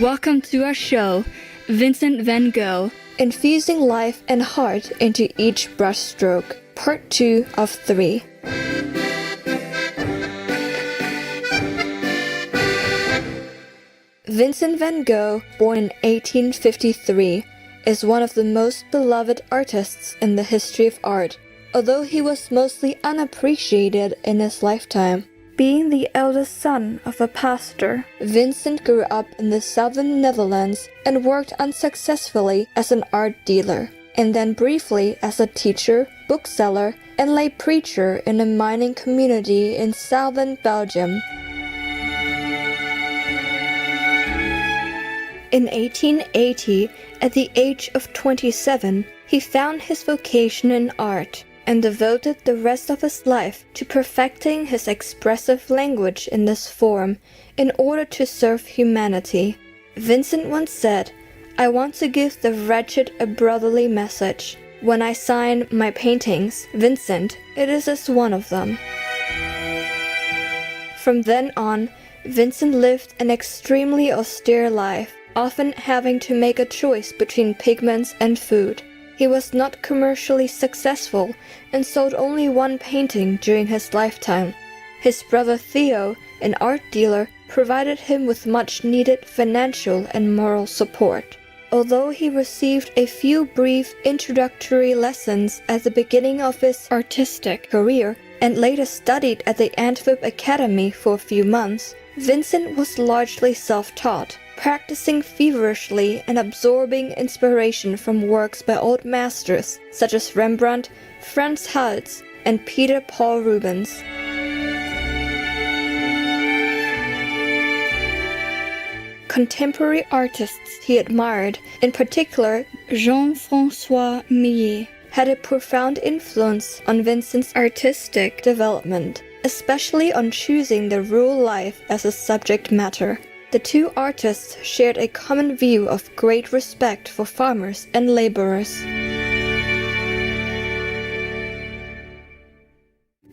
Welcome to our show, Vincent van Gogh, Infusing Life and Heart into Each Brushstroke, Part 2 of 3. Vincent van Gogh, born in 1853, is one of the most beloved artists in the history of art, although he was mostly unappreciated in his lifetime. Being the eldest son of a pastor, Vincent grew up in the southern Netherlands and worked unsuccessfully as an art dealer, and then briefly as a teacher, bookseller, and lay preacher in a mining community in southern Belgium. In 1880, at the age of 27, he found his vocation in art and devoted the rest of his life to perfecting his expressive language in this form in order to serve humanity. Vincent once said, "I want to give the wretched a brotherly message. When I sign my paintings, Vincent, it is as one of them." From then on, Vincent lived an extremely austere life, often having to make a choice between pigments and food. He was not commercially successful and sold only one painting during his lifetime. His brother Theo, an art dealer, provided him with much-needed financial and moral support. Although he received a few brief introductory lessons at the beginning of his artistic career and later studied at the Antwerp Academy for a few months, Vincent was largely self-taught, practicing feverishly and absorbing inspiration from works by old masters such as Rembrandt, Frans Hals, and Peter Paul Rubens. Contemporary artists he admired, in particular Jean-François Millet, had a profound influence on Vincent's artistic development, especially on choosing the rural life as a subject matter. The two artists shared a common view of great respect for farmers and laborers.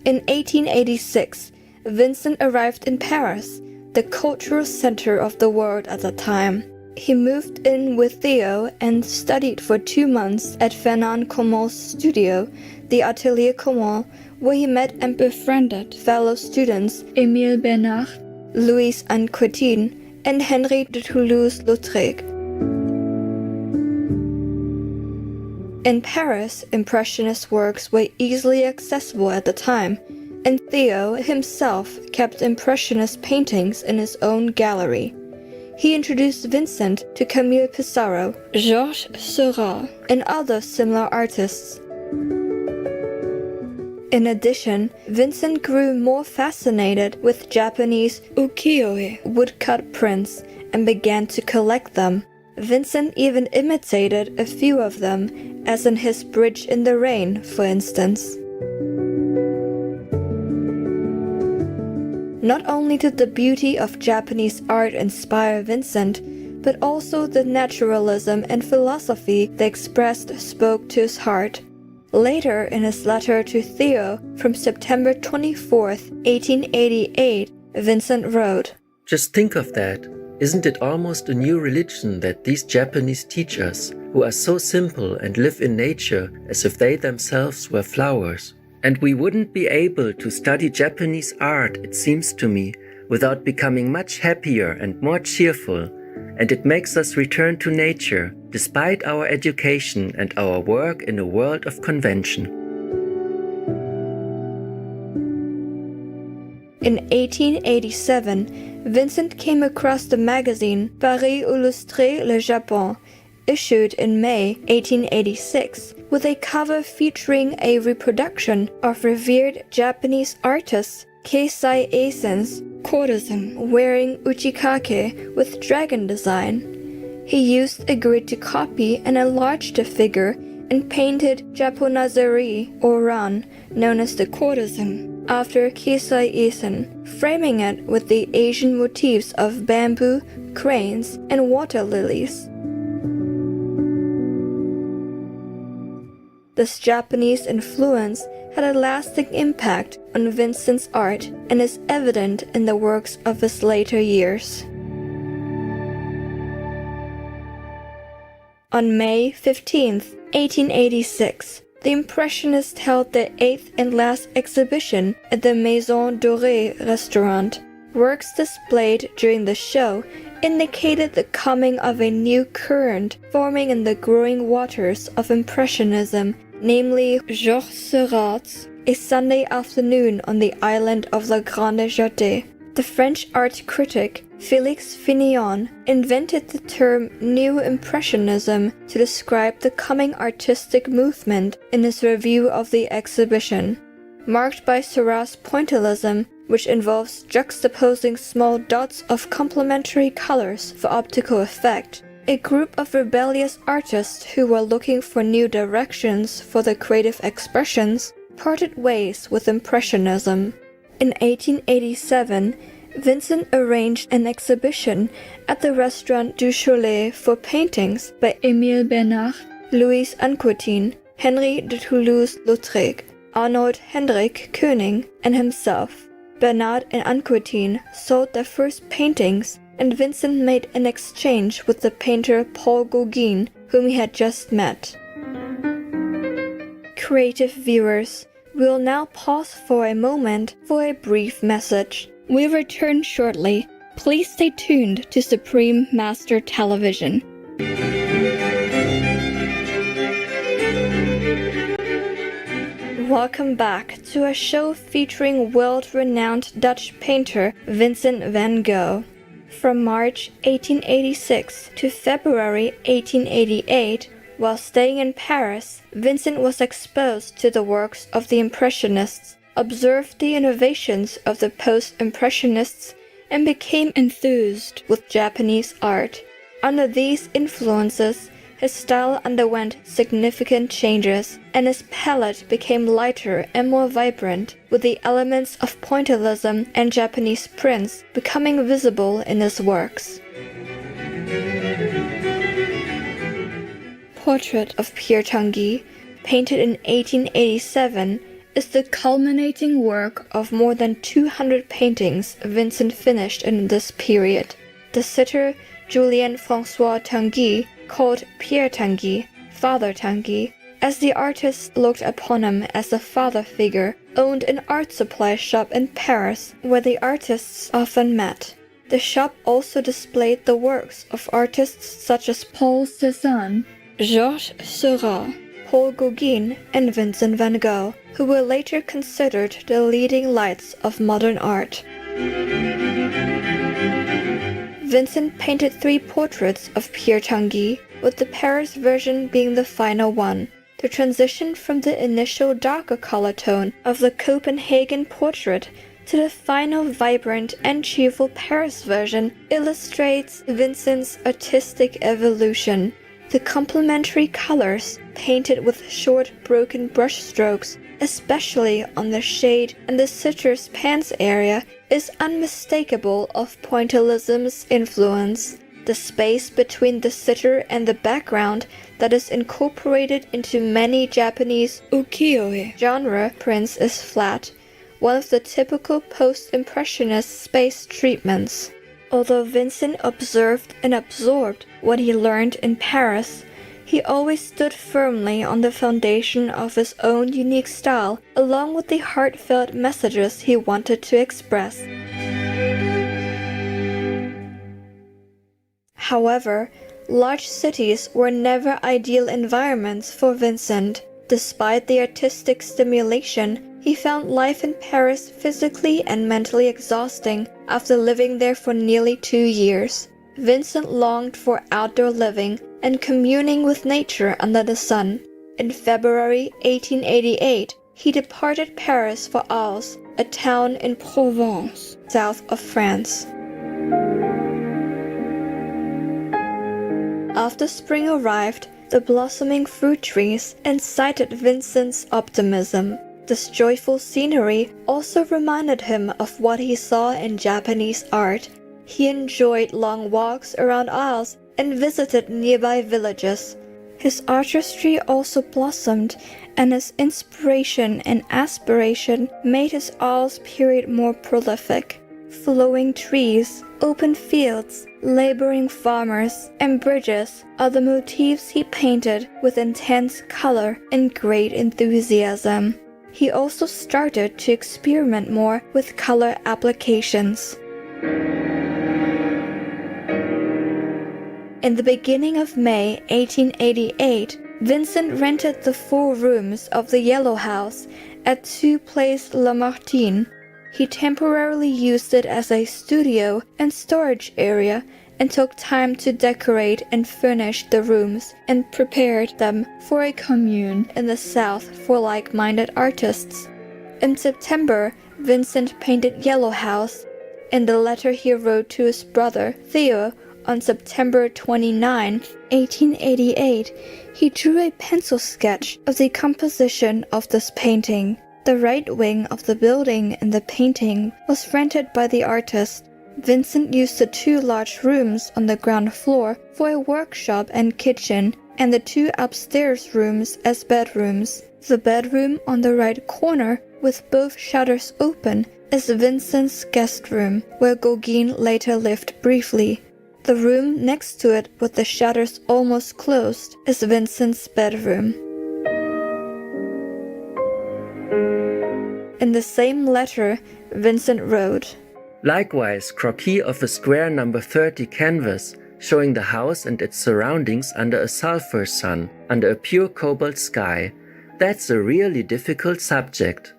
In 1886, Vincent arrived in Paris, the cultural center of the world at the time. He moved in with Theo and studied for 2 months at Fernand Comon's studio, the Atelier Comon, where he met and befriended fellow students Émile Bernard, Louis Anquetin, and Henri de Toulouse-Lautrec. In Paris, Impressionist works were easily accessible at the time, and Theo himself kept Impressionist paintings in his own gallery. He introduced Vincent to Camille Pissarro, Georges Seurat, and other similar artists. In addition, Vincent grew more fascinated with Japanese ukiyo-e woodcut prints and began to collect them. Vincent even imitated a few of them, as in his Bridge in the Rain, for instance. Not only did the beauty of Japanese art inspire Vincent, but also the naturalism and philosophy they expressed spoke to his heart. Later, in his letter to Theo from September 24, 1888, Vincent wrote, "Just think of that. Isn't it almost a new religion that these Japanese teach us, who are so simple and live in nature as if they themselves were flowers? And we wouldn't be able to study Japanese art, it seems to me, without becoming much happier and more cheerful, and it makes us return to nature, despite our education and our work in a world of convention." In 1887, Vincent came across the magazine Paris Illustré Le Japon, issued in May 1886, with a cover featuring a reproduction of revered Japanese artist Keisai Eisen's courtesan wearing uchikake with dragon design. He used a grid to copy and enlarge the figure and painted Japonazari or ran, known as the courtesan, after Keisai Eisen, framing it with the Asian motifs of bamboo, cranes, and water lilies. This Japanese influence had a lasting impact on Vincent's art and is evident in the works of his later years. On May 15, 1886, the Impressionists held their 8th and last exhibition at the Maison Dorée restaurant. Works displayed during the show indicated the coming of a new current forming in the growing waters of Impressionism, namely Georges Seurat's A Sunday Afternoon on the Island of La Grande Jatte. The French art critic Félix Fignon invented the term New Impressionism to describe the coming artistic movement in his review of the exhibition. Marked by Seurat's pointillism, which involves juxtaposing small dots of complementary colors for optical effect, a group of rebellious artists who were looking for new directions for their creative expressions parted ways with Impressionism. In 1887, Vincent arranged an exhibition at the Restaurant du Cholet for paintings by Émile Bernard, Louis Anquetin, Henri de Toulouse-Lautrec, Arnold Hendrik König, and himself. Bernard and Anquetin sold their first paintings, and Vincent made an exchange with the painter Paul Gauguin, whom he had just met. Creative viewers, we'll now pause for a moment for a brief message. We'll return shortly. Please stay tuned to Supreme Master Television. Welcome back to a show featuring world-renowned Dutch painter Vincent van Gogh. From March 1886 to February 1888, while staying in Paris, Vincent was exposed to the works of the Impressionists, observed the innovations of the Post-Impressionists, and became enthused with Japanese art. Under these influences, his style underwent significant changes, and his palette became lighter and more vibrant, with the elements of pointillism and Japanese prints becoming visible in his works. Portrait of Pierre Tanguy, painted in 1887, is the culminating work of more than 200 paintings Vincent finished in this period. The sitter Julien-François Tanguy, called Pierre Tanguy, Father Tanguy, as the artist looked upon him as a father figure, owned an art supply shop in Paris where the artists often met. The shop also displayed the works of artists such as Paul Cézanne, Georges Seurat, Paul Gauguin, and Vincent van Gogh, who were later considered the leading lights of modern art. Vincent painted 3 portraits of Pierre Tanguy, with the Paris version being the final one. The transition from the initial darker color tone of the Copenhagen portrait to the final vibrant and cheerful Paris version illustrates Vincent's artistic evolution. The complementary colors, painted with short broken brushstrokes, especially on the shade and the sitter's pants area, is unmistakable of pointillism's influence. The space between the sitter and the background that is incorporated into many Japanese ukiyo-e genre prints is flat, one of the typical post-impressionist space treatments. Although Vincent observed and absorbed what he learned in Paris, he always stood firmly on the foundation of his own unique style, along with the heartfelt messages he wanted to express. However, large cities were never ideal environments for Vincent. Despite the artistic stimulation, he found life in Paris physically and mentally exhausting after living there for nearly 2 years. Vincent longed for outdoor living and communing with nature under the sun. In February 1888, he departed Paris for Arles, a town in Provence, south of France. After spring arrived, the blossoming fruit trees incited Vincent's optimism. This joyful scenery also reminded him of what he saw in Japanese art. He enjoyed long walks around Arles and visited nearby villages. His artistry also blossomed, and his inspiration and aspiration made his Arles period more prolific. Flowing trees, open fields, laboring farmers, and bridges are the motifs he painted with intense color and great enthusiasm. He also started to experiment more with color applications. In the beginning of May 1888, Vincent rented the 4 rooms of the Yellow House at 2 Place Lamartine. He temporarily used it as a studio and storage area and took time to decorate and furnish the rooms and prepared them for a commune in the south for like-minded artists. In September, Vincent painted Yellow House. In the letter he wrote to his brother, Theo, on September 29, 1888, he drew a pencil sketch of the composition of this painting. The right wing of the building in the painting was rented by the artist. Vincent used the 2 large rooms on the ground floor for a workshop and kitchen, and the 2 upstairs rooms as bedrooms. The bedroom on the right corner, with both shutters open, is Vincent's guest room, where Gauguin later lived briefly. The room next to it, with the shutters almost closed, is Vincent's bedroom. In the same letter, Vincent wrote, Likewise, croquis of a square number 30 canvas, showing the house and its surroundings under a sulfur sun, under a pure cobalt sky. That's a really difficult subject.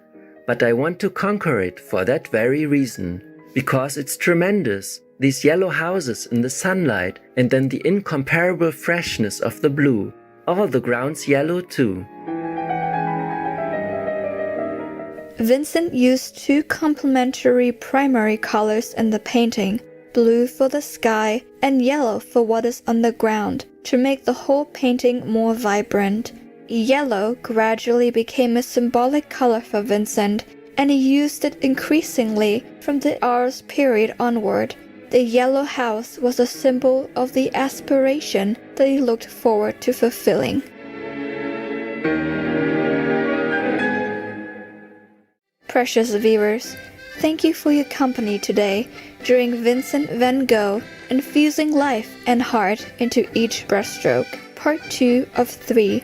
But I want to conquer it for that very reason. Because it's tremendous, these yellow houses in the sunlight, and then the incomparable freshness of the blue. All the ground's yellow too. Vincent used 2 complementary primary colors in the painting, blue for the sky and yellow for what is on the ground, to make the whole painting more vibrant. Yellow gradually became a symbolic color for Vincent, and he used it increasingly from the Ars period onward. The Yellow House was a symbol of the aspiration that he looked forward to fulfilling. Precious viewers, thank you for your company today during Vincent van Gogh, Infusing Life and Heart into Each Brushstroke, Part 2 of 3.